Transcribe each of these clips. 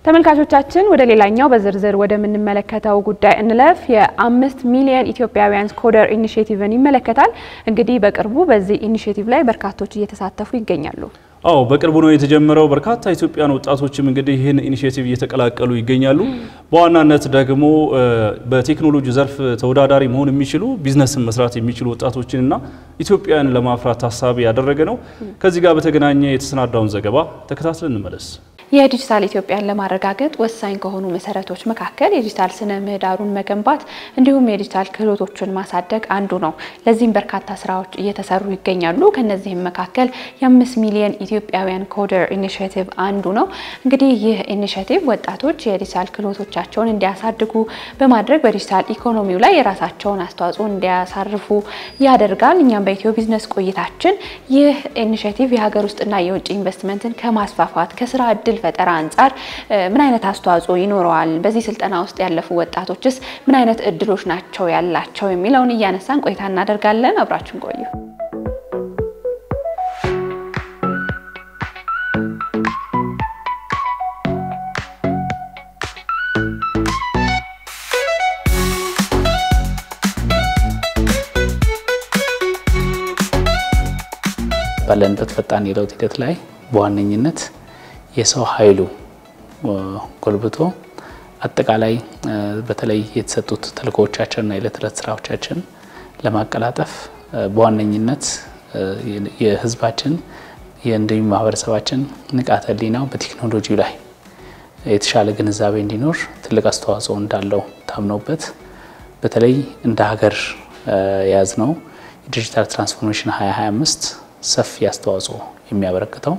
ተመልካቾቻችን ወደ ሌላኛው በዝርዝር ወደ ምንመለከተው ጉዳይ እንለፍ። የ5 ሚሊዮን ኢትዮጵያውያን ኮደር ኢኒሺየቲቭን ይመለከታል። እንግዲህ በቅርቡ በዚህ ኢኒሺየቲቭ ላይ በርካቶች እየተሳተፉ ይገኛሉ። በቅርቡ ነው የተጀመረው። በርካታ ኢትዮጵያውያን ወጣቶችም እንግዲህ ይህን ኢኒሺየቲቭ እየተቀላቀሉ ይገኛሉ። በዋናነት ደግሞ በቴክኖሎጂ ዘርፍ ተወዳዳሪ መሆን የሚችሉ ቢዝነስን መስራት የሚችሉ ወጣቶችንና ኢትዮጵያውያን ለማፍራት ታሳቢ ያደረገ ነው። ከዚህ ጋር በተገናኘ የተሰናዳውን ዘገባ ተከታትለን እንመለስ። የዲጂታል ኢትዮጵያን ለማረጋገጥ ወሳኝ ከሆኑ መሰረቶች መካከል የዲጂታል ስነ ምህዳሩን መገንባት እንዲሁም የዲጂታል ክህሎቶችን ማሳደግ አንዱ ነው። ለዚህም በርካታ ስራዎች እየተሰሩ ይገኛሉ። ከነዚህም መካከል የ5 ሚሊዮን ኢትዮጵያውያን ኮደር ኢኒሺየቲቭ አንዱ ነው። እንግዲህ ይህ ኢኒሺየቲቭ ወጣቶች የዲጂታል ክህሎቶቻቸውን እንዲያሳድጉ በማድረግ በዲጂታል ኢኮኖሚው ላይ የራሳቸውን አስተዋጽኦ እንዲያሳርፉ ያደርጋል። እኛም በኢትዮ ቢዝነስ ቆይታችን ይህ ኢኒሺየቲቭ የሀገር ውስጥና የውጭ ኢንቨስትመንትን ከማስፋፋት ከስራ እድል ፈጠራ አንፃር ምን አይነት አስተዋጽኦ ይኖረዋል፣ በዚህ ስልጠና ውስጥ ያለፉ ወጣቶችስ ምን አይነት እድሎች ናቸው ያላቸው የሚለውን እያነሳን ቆይታ እናደርጋለን። አብራችሁን ቆዩ። ባለንበት ፈጣን የለውጥ ሂደት ላይ በዋነኝነት የሰው ኃይሉ ጎልብቶ አጠቃላይ በተለይ የተሰጡት ተልእኮዎቻችንና የዕለት ስራዎቻችን ለማቀላጠፍ በዋነኝነት የህዝባችን የእንደም ማህበረሰባችን ንቃተ ህሊናው በቴክኖሎጂው ላይ የተሻለ ግንዛቤ እንዲኖር ትልቅ አስተዋጽኦ እንዳለው ታምኖበት በተለይ እንደ ሀገር ያዝነው የዲጂታል ትራንስፎርሜሽን 2025 ሰፊ አስተዋጽኦ የሚያበረክተው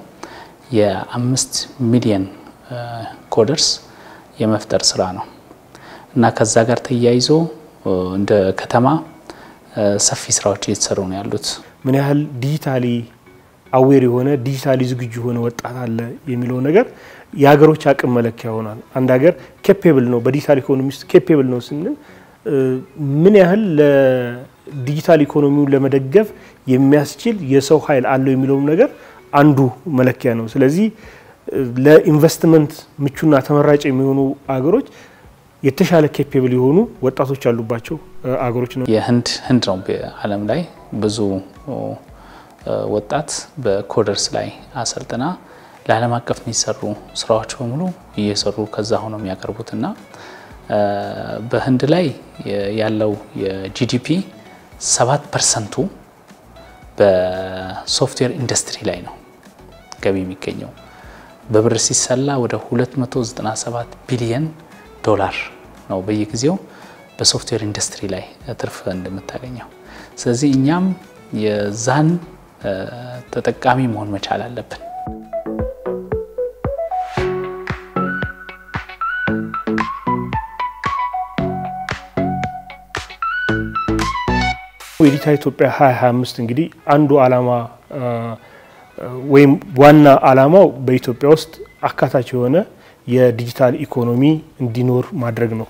የ5 ሚሊዮን ኮደርስ የመፍጠር ስራ ነው እና ከዛ ጋር ተያይዞ እንደ ከተማ ሰፊ ስራዎች እየተሰሩ ነው ያሉት። ምን ያህል ዲጂታሊ አዌር የሆነ ዲጂታሊ ዝግጁ የሆነ ወጣት አለ የሚለው ነገር የሀገሮች አቅም መለኪያ ሆኗል። አንድ ሀገር ኬፔብል ነው በዲጂታል ኢኮኖሚ ውስጥ ኬፔብል ነው ስንል ምን ያህል ለዲጂታል ኢኮኖሚውን ለመደገፍ የሚያስችል የሰው ኃይል አለው የሚለው ነገር አንዱ መለኪያ ነው። ስለዚህ ለኢንቨስትመንት ምቹና ተመራጭ የሚሆኑ አገሮች የተሻለ ኬፔብል የሆኑ ወጣቶች አሉባቸው አገሮች ነው። የህንድ ነው በዓለም ላይ ብዙ ወጣት በኮደርስ ላይ አሰልጥና ለዓለም አቀፍ የሚሰሩ ስራዎች በሙሉ እየሰሩ ከዛ ሆነው የሚያቀርቡትና በህንድ ላይ ያለው የጂዲፒ 7% በሶፍትዌር ኢንዱስትሪ ላይ ነው ገቢ የሚገኘው። በብር ሲሰላ ወደ 297 ቢሊዮን ዶላር ነው በየጊዜው በሶፍትዌር ኢንዱስትሪ ላይ ትርፍ እንደምታገኘው። ስለዚህ እኛም የዛን ተጠቃሚ መሆን መቻል አለብን። ዲጂታል ኢትዮጵያ 2025 እንግዲህ አንዱ ዓላማ ወይም ዋና ዓላማው በኢትዮጵያ ውስጥ አካታች የሆነ የዲጂታል ኢኮኖሚ እንዲኖር ማድረግ ነው።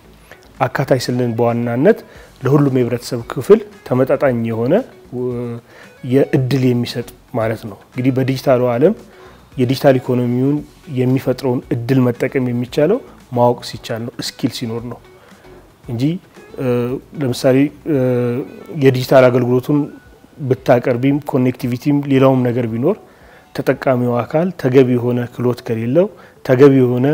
አካታች ስልን በዋናነት ለሁሉም የህብረተሰብ ክፍል ተመጣጣኝ የሆነ የእድል የሚሰጥ ማለት ነው። እንግዲህ በዲጂታሉ ዓለም የዲጂታል ኢኮኖሚውን የሚፈጥረውን እድል መጠቀም የሚቻለው ማወቅ ሲቻል ነው፣ ስኪል ሲኖር ነው እንጂ ለምሳሌ የዲጂታል አገልግሎቱን ብታቀርቢም ኮኔክቲቪቲም ሌላውም ነገር ቢኖር ተጠቃሚው አካል ተገቢ የሆነ ክሎት ከሌለው ተገቢ የሆነ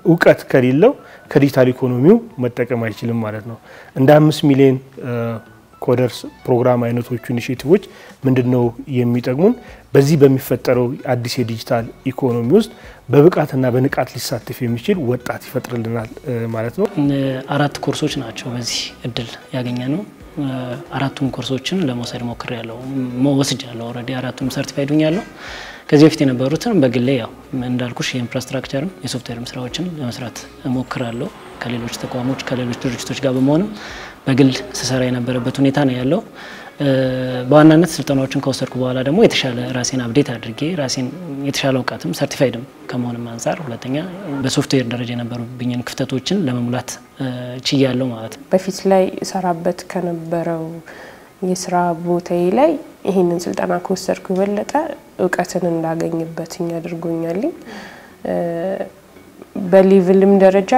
ዕውቀት ከሌለው ከዲጂታል ኢኮኖሚው መጠቀም አይችልም ማለት ነው። እንደ 5 ሚሊዮን ኮደርስ ፕሮግራም አይነቶቹ ኢኒሺየቲቮች ምንድነው የሚጠቅሙን? በዚህ በሚፈጠረው አዲስ የዲጂታል ኢኮኖሚ ውስጥ በብቃትና በንቃት ሊሳተፍ የሚችል ወጣት ይፈጥርልናል ማለት ነው። 4 ኮርሶች ናቸው በዚህ እድል ያገኘነው። 4ቱም ኮርሶችን ለመውሰድ ሞክሬያለሁ ወስጃለሁ። ኦሬዲ 4ቱም ሰርቲፋይድ ሆኛለሁ። ከዚህ በፊት የነበሩትን በግሌ ያው እንዳልኩሽ የኢንፍራስትራክቸርም የሶፍትዌርም ስራዎችን ለመስራት ሞክራለሁ ከሌሎች ተቋሞች ከሌሎች ድርጅቶች ጋር በመሆን በግል ስሰራ የነበረበት ሁኔታ ነው ያለው። በዋናነት ስልጠናዎችን ከወሰድኩ በኋላ ደግሞ የተሻለ ራሴን አፕዴት አድርጌ ራሴን የተሻለ ዕውቀትም ሰርቲፋይድም ከመሆንም አንፃር ሁለተኛ በሶፍትዌር ደረጃ የነበሩብኝን ክፍተቶችን ለመሙላት ችያለሁ ማለት ነው። በፊት ላይ ሰራበት ከነበረው የስራ ቦታዬ ላይ ይሄንን ስልጠና ከወሰድኩ በለጠ ዕውቀትን እንዳገኝበት አድርጎኛል። በሌቭልም ደረጃ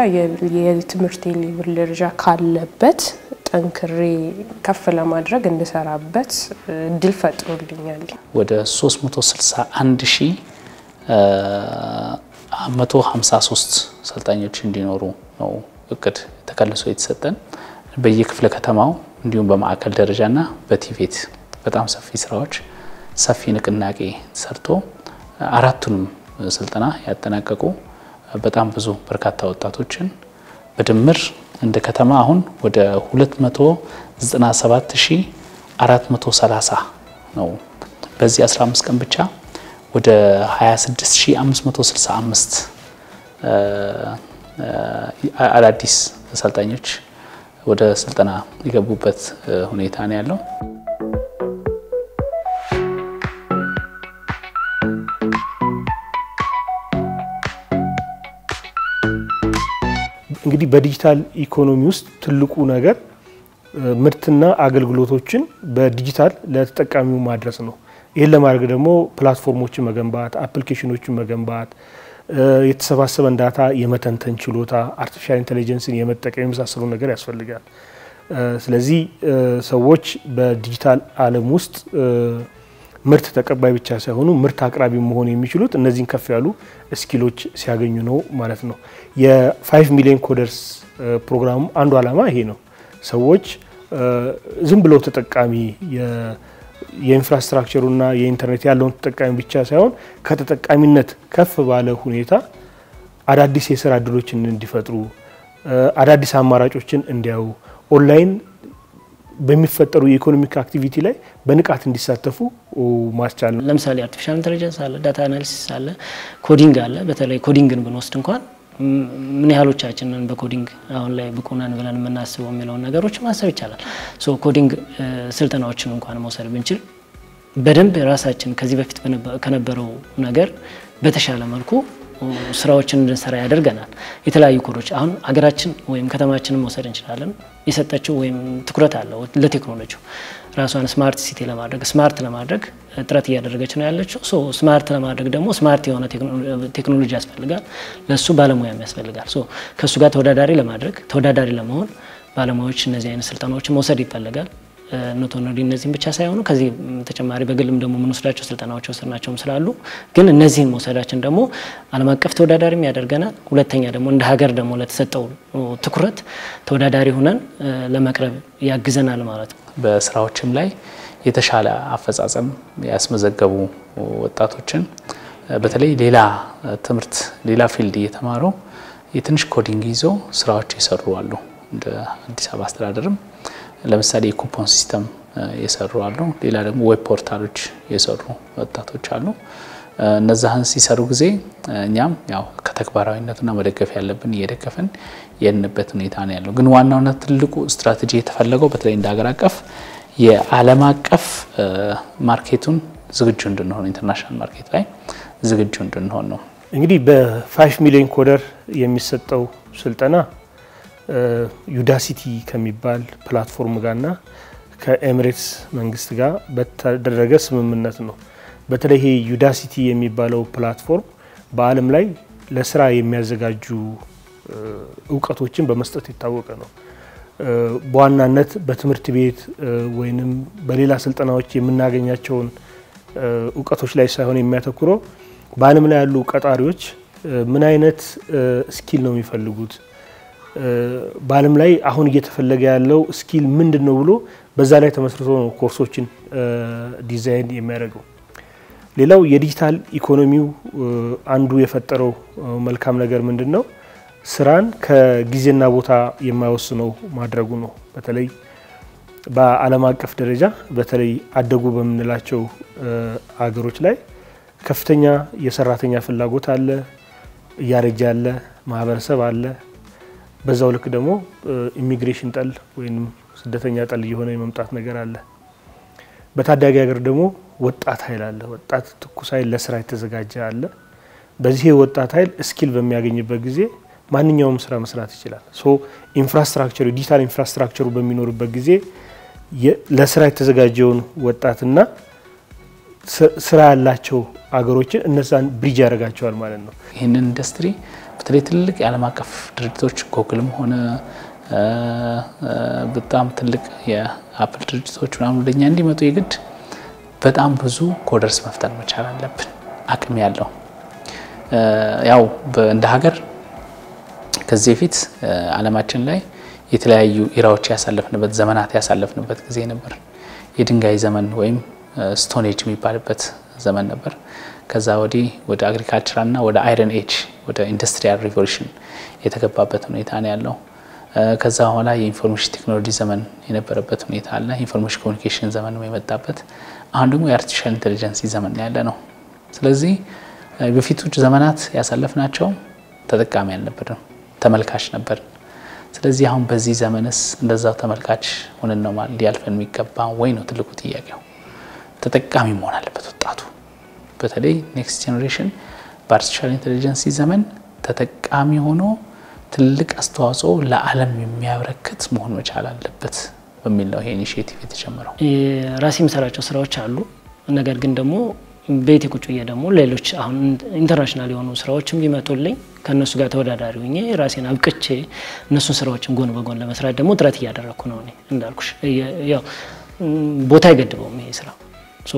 የትምህርት ሌቭል ደረጃ ካለበት ጠንክሬ ከፍ ለማድረግ እንድሰራበት እድል ፈጥሮልኛል። ወደ 361153 ሰልጣኞች እንዲኖሩ ነው እቅድ ተከልሶ የተሰጠን። በየክፍለ ከተማው እንዲሁም በማዕከል ደረጃና በቲቬት በጣም ሰፊ ስራዎች ሰፊ ንቅናቄ ሰርቶ አራቱንም ስልጠና ያጠናቀቁ በጣም ብዙ በርካታ ወጣቶችን በድምር እንደ ከተማ አሁን ወደ 297430 ነው። በዚህ 15 ቀን ብቻ ወደ 26565 አዳዲስ ሰልጣኞች ወደ ስልጠና የገቡበት ሁኔታ ነው ያለው። እንግዲህ በዲጂታል ኢኮኖሚ ውስጥ ትልቁ ነገር ምርትና አገልግሎቶችን በዲጂታል ለተጠቃሚው ማድረስ ነው። ይሄን ለማድረግ ደግሞ ፕላትፎርሞችን መገንባት፣ አፕሊኬሽኖችን መገንባት፣ የተሰባሰበን ዳታ የመተንተን ችሎታ፣ አርቲፊሻል ኢንተለጀንስን የመጠቀም የመሳሰሉ ነገር ያስፈልጋል። ስለዚህ ሰዎች በዲጂታል ዓለም ውስጥ ምርት ተቀባይ ብቻ ሳይሆኑ ምርት አቅራቢ መሆን የሚችሉት እነዚህን ከፍ ያሉ ስኪሎች ሲያገኙ ነው ማለት ነው። የ5 ሚሊዮን ኮደርስ ፕሮግራሙ አንዱ ዓላማ ይሄ ነው። ሰዎች ዝም ብለው ተጠቃሚ የኢንፍራስትራክቸሩና የኢንተርኔት ያለውን ተጠቃሚ ብቻ ሳይሆን ከተጠቃሚነት ከፍ ባለ ሁኔታ አዳዲስ የስራ እድሎችን እንዲፈጥሩ፣ አዳዲስ አማራጮችን እንዲያዩ፣ ኦንላይን በሚፈጠሩ የኢኮኖሚክ አክቲቪቲ ላይ በንቃት እንዲሳተፉ ማስቻል ነው። ለምሳሌ አርቲፊሻል ኢንተለጀንስ አለ፣ ዳታ አናሊሲስ አለ፣ ኮዲንግ አለ። በተለይ ኮዲንግን ብንወስድ እንኳን ምን ያህሎቻችንን በኮዲንግ አሁን ላይ ብቁ ነን ብለን የምናስበው የሚለውን ነገሮች ማሰብ ይቻላል። ሶ ኮዲንግ ስልጠናዎችን እንኳን መውሰድ ብንችል በደንብ ራሳችን ከዚህ በፊት ከነበረው ነገር በተሻለ መልኩ ስራዎችን እንድንሰራ ያደርገናል። የተለያዩ ኮዶች አሁን አገራችን ወይም ከተማችንን መውሰድ እንችላለን። የሰጠችው ወይም ትኩረት አለው ለቴክኖሎጂው ራሷን ስማርት ሲቲ ስማርት ለማድረግ ጥረት እያደረገች ነው ያለችው። ሶ ስማርት ለማድረግ ደግሞ ስማርት የሆነ ቴክኖሎጂ ያስፈልጋል። ለሱ ባለሙያም ያስፈልጋል። ሶ ከሱ ጋር ተወዳዳሪ ለመሆን ባለሙያዎች እነዚህ አይነት ስልጠናዎችን መውሰድ ይፈልጋል። ኖት ኦንሊ እነዚህን ብቻ ሳይሆኑ ከዚህ ተጨማሪ በግልም ደግሞ የምንወስዳቸው ስልጠናዎች ወስደናቸውም ስላሉ ግን እነዚህን መውሰዳችን ደግሞ ዓለም አቀፍ ተወዳዳሪም ያደርገናል። ሁለተኛ ደግሞ እንደ ሀገር ደግሞ ለተሰጠው ትኩረት ተወዳዳሪ ሆነን ለመቅረብ ያግዘናል ማለት ነው። በስራዎችም ላይ የተሻለ አፈጻጸም ያስመዘገቡ ወጣቶችን በተለይ ሌላ ትምህርት ሌላ ፊልድ እየተማሩ የትንሽ ኮዲንግ ይዞ ስራዎች ይሰሩ አሉ። እንደ አዲስ አበባ አስተዳደርም ለምሳሌ የኩፖን ሲስተም የሰሩ አሉ። ሌላ ደግሞ ዌብ ፖርታሎች የሰሩ ወጣቶች አሉ። እነዛን ሲሰሩ ጊዜ እኛም ያው ከተግባራዊነቱና መደገፍ ያለብን እየደገፈን የንበት ሁኔታ ነው ያለው። ግን ዋናውና ትልቁ ስትራቴጂ የተፈለገው በተለይ እንደ ሀገር አቀፍ የዓለም አቀፍ ማርኬቱን ዝግጁ እንድንሆን ኢንተርናሽናል ማርኬት ላይ ዝግጁ እንድንሆን ነው። እንግዲህ በ5 ሚሊዮን ኮደር የሚሰጠው ስልጠና ዩዳሲቲ ከሚባል ፕላትፎርም ጋርና ከኤሚሬትስ መንግስት ጋር በተደረገ ስምምነት ነው። በተለይ ይሄ ዩዳሲቲ የሚባለው ፕላትፎርም በዓለም ላይ ለስራ የሚያዘጋጁ እውቀቶችን በመስጠት የታወቀ ነው። በዋናነት በትምህርት ቤት ወይንም በሌላ ስልጠናዎች የምናገኛቸውን እውቀቶች ላይ ሳይሆን የሚያተኩረው በዓለም ላይ ያሉ ቀጣሪዎች ምን አይነት ስኪል ነው የሚፈልጉት፣ በዓለም ላይ አሁን እየተፈለገ ያለው ስኪል ምንድነው ብሎ በዛ ላይ ተመስርቶ ነው ኮርሶችን ዲዛይን የሚያደርገው። ሌላው የዲጂታል ኢኮኖሚው አንዱ የፈጠረው መልካም ነገር ምንድነው? ስራን ከጊዜና ቦታ የማይወስነው ማድረጉ ነው። በተለይ በዓለም አቀፍ ደረጃ በተለይ አደጉ በምንላቸው አገሮች ላይ ከፍተኛ የሰራተኛ ፍላጎት አለ፣ እያረጀ ያለ ማህበረሰብ አለ። በዛው ልክ ደግሞ ኢሚግሬሽን ጠል ወይም ስደተኛ ጠል የሆነ የመምጣት ነገር አለ። በታዳጊ ሀገር ደግሞ ወጣት ኃይል አለ፣ ወጣት ትኩስ ኃይል ለስራ የተዘጋጀ አለ። በዚህ ወጣት ኃይል ስኪል በሚያገኝበት ጊዜ ማንኛውም ስራ መስራት ይችላል። ሶ ኢንፍራስትራክቸሩ ዲጂታል ኢንፍራስትራክቸሩ በሚኖርበት ጊዜ ለስራ የተዘጋጀውን ወጣትና ስራ ያላቸው አገሮችን እነዛን ብሪጅ ያደርጋቸዋል ማለት ነው። ይህንን ኢንዱስትሪ በተለይ ትልቅ የዓለም አቀፍ ድርጅቶች ጎግልም ሆነ በጣም ትልቅ የአፕል ድርጅቶች ምናምን ወደኛ እንዲመጡ የግድ በጣም ብዙ ኮደርስ መፍጠር መቻል አለብን። አቅም ያለው ያው እንደ ሀገር ከዚህ በፊት ዓለማችን ላይ የተለያዩ ኢራዎች ያሳለፍንበት ዘመናት ያሳለፍንበት ጊዜ ነበር። የድንጋይ ዘመን ወይም ስቶን ኤጅ የሚባልበት ዘመን ነበር። ከዛ ወዲህ ወደ አግሪካልቸር እና ወደ አይረን ኤጅ ወደ ኢንዱስትሪያል ሪቮሉሽን የተገባበት ሁኔታ ነው ያለው። ከዛ በኋላ የኢንፎርሜሽን ቴክኖሎጂ ዘመን የነበረበት ሁኔታ አለ። ኢንፎርሜሽን ኮሙኒኬሽን ዘመን የመጣበት አሁን ደግሞ የአርቲፊሻል ኢንተለጀንስ ዘመን ያለ ነው። ስለዚህ በፊቶቹ ዘመናት ያሳለፍናቸው ተጠቃሚ አልነበርም፣ ተመልካች ነበር። ስለዚህ አሁን በዚህ ዘመንስ እንደዛው ተመልካች ሆነን ነው ማለት ሊያልፈን የሚገባ ወይ ነው ትልቁ ጥያቄው። ተጠቃሚ መሆን አለበት ወጣቱ። በተለይ ኔክስት ጄኔሬሽን በአርቲፊሻል ኢንተለጀንስ ዘመን ተጠቃሚ ሆኖ ትልቅ አስተዋጽኦ ለዓለም የሚያበረክት መሆን መቻል አለበት በሚል ነው ይሄ ኢኒሺዬቲቭ የተጀመረው። ራሴ የምሰራቸው ስራዎች አሉ። ነገር ግን ደግሞ ቤቴ ቁጭ ብዬ ደግሞ ሌሎች አሁን ኢንተርናሽናል የሆኑ ስራዎችም ቢመጡልኝ ከነሱ ጋር ተወዳዳሪ ሆኜ ራሴን አብቅቼ እነሱን ስራዎችን ጎን በጎን ለመስራት ደግሞ ጥረት እያደረኩ ነው። እኔ እንዳልኩሽ ያው ቦታ አይገድበውም ይሄ ስራ።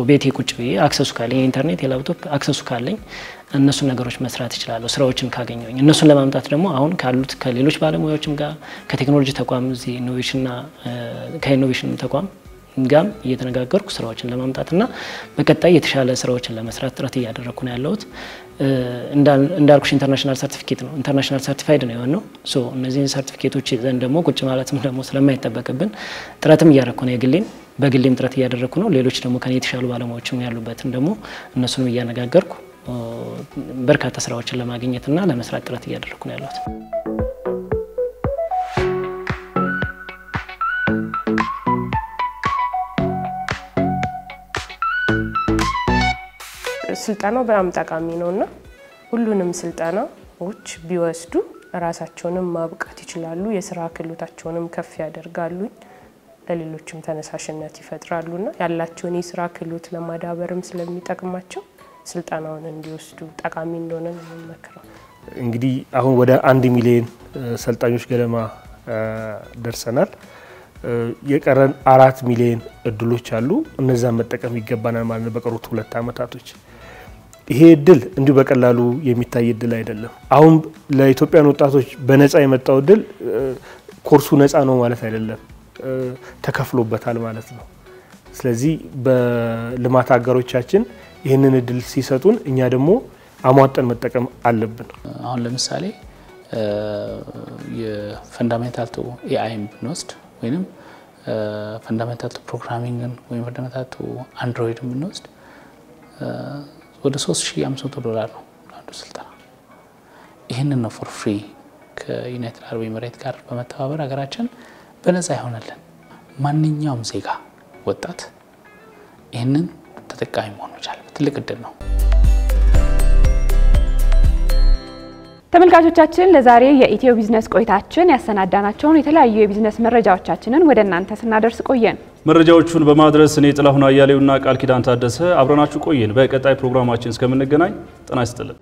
ቤቴ ቁጭ ብዬ አክሰሱ ካለኝ ኢንተርኔት የላፕቶፕ አክሰሱ ካለኝ እነሱ ነገሮች መስራት ይችላል። ስራዎችን ካገኘሁኝ እነሱን ለማምጣት ደግሞ አሁን ካሉት ከሌሎች ባለሙያዎችም ጋር ከቴክኖሎጂ ተቋም እዚህ ኢኖቬሽንና ከኢኖቬሽን ተቋም ጋም እየተነጋገርኩ ስራዎችን ለማምጣትና በቀጣይ የተሻለ ስራዎችን ለመስራት ጥረት እያደረኩ ነው ያለሁት። እንዳልኩሽ ኢንተርናሽናል ሰርቲፊኬት ነው ኢንተርናሽናል ሰርቲፋይድ ነው የሆነው። እነዚህን ሰርቲፊኬቶች ዘንድ ደግሞ ቁጭ ማለትም ደግሞ ስለማይጠበቅብን ጥረትም እያደረኩ ነው። በግሌም ጥረት እያደረኩ ነው። ሌሎች ደግሞ ከኔ የተሻሉ ባለሙያዎችም ያሉበትን ደግሞ እነሱንም እያነጋገርኩ በርካታ ስራዎችን ለማግኘትና ለመስራት ጥረት እያደረኩ ነው ያለሁት። ስልጠናው በጣም ጠቃሚ ነውና ሁሉንም ስልጠናዎች ቢወስዱ ራሳቸውንም ማብቃት ይችላሉ፣ የስራ ክህሎታቸውንም ከፍ ያደርጋሉ፣ ለሌሎችም ተነሳሽነት ይፈጥራሉና ያላቸውን የስራ ክህሎት ለማዳበርም ስለሚጠቅማቸው ስልጠናውን እንዲወስዱ ጠቃሚ እንደሆነ ነው የምመክረው። እንግዲህ አሁን ወደ 1 ሚሊዮን ሰልጣኞች ገለማ ደርሰናል። የቀረን 4 ሚሊዮን እድሎች አሉ። እነዛን መጠቀም ይገባናል ማለት ነው በቀሩት 2 አመታቶች። ይሄ እድል እንዲሁ በቀላሉ የሚታይ እድል አይደለም። አሁን ለኢትዮጵያን ወጣቶች በነፃ የመጣው እድል ኮርሱ ነፃ ነው ማለት አይደለም፣ ተከፍሎበታል ማለት ነው። ስለዚህ በልማት አጋሮቻችን ይህንን እድል ሲሰጡን እኛ ደግሞ አሟጠን መጠቀም አለብን። አሁን ለምሳሌ የፈንዳሜንታል ቱ ኤአይን ብንወስድ ወይንም ፈንዳሜንታል ቱ ፕሮግራሚንግን ወይም ፈንዳሜንታል ቱ አንድሮይድን ብንወስድ ወደ $3500 ነው አንዱ ስልጠና። ይህንን ነው ፎር ፍሪ ከዩናይትድ አረብ ኤሚሬት ጋር በመተባበር ሀገራችን በነፃ ይሆናልን። ማንኛውም ዜጋ ወጣት ይህንን ተጠቃሚ መሆን ይችላል። ትልቅ እድል ነው። ተመልካቾቻችን ለዛሬ የኢትዮ ቢዝነስ ቆይታችን ያሰናዳናቸውን የተለያዩ የቢዝነስ መረጃዎቻችንን ወደ እናንተ ስናደርስ ቆየን። መረጃዎቹን በማድረስ እኔ ጥላሁን አያሌውና ቃል ኪዳን ታደሰ አብረናችሁ ቆየን። በቀጣይ ፕሮግራማችን እስከምንገናኝ ጤና ይስጥልን።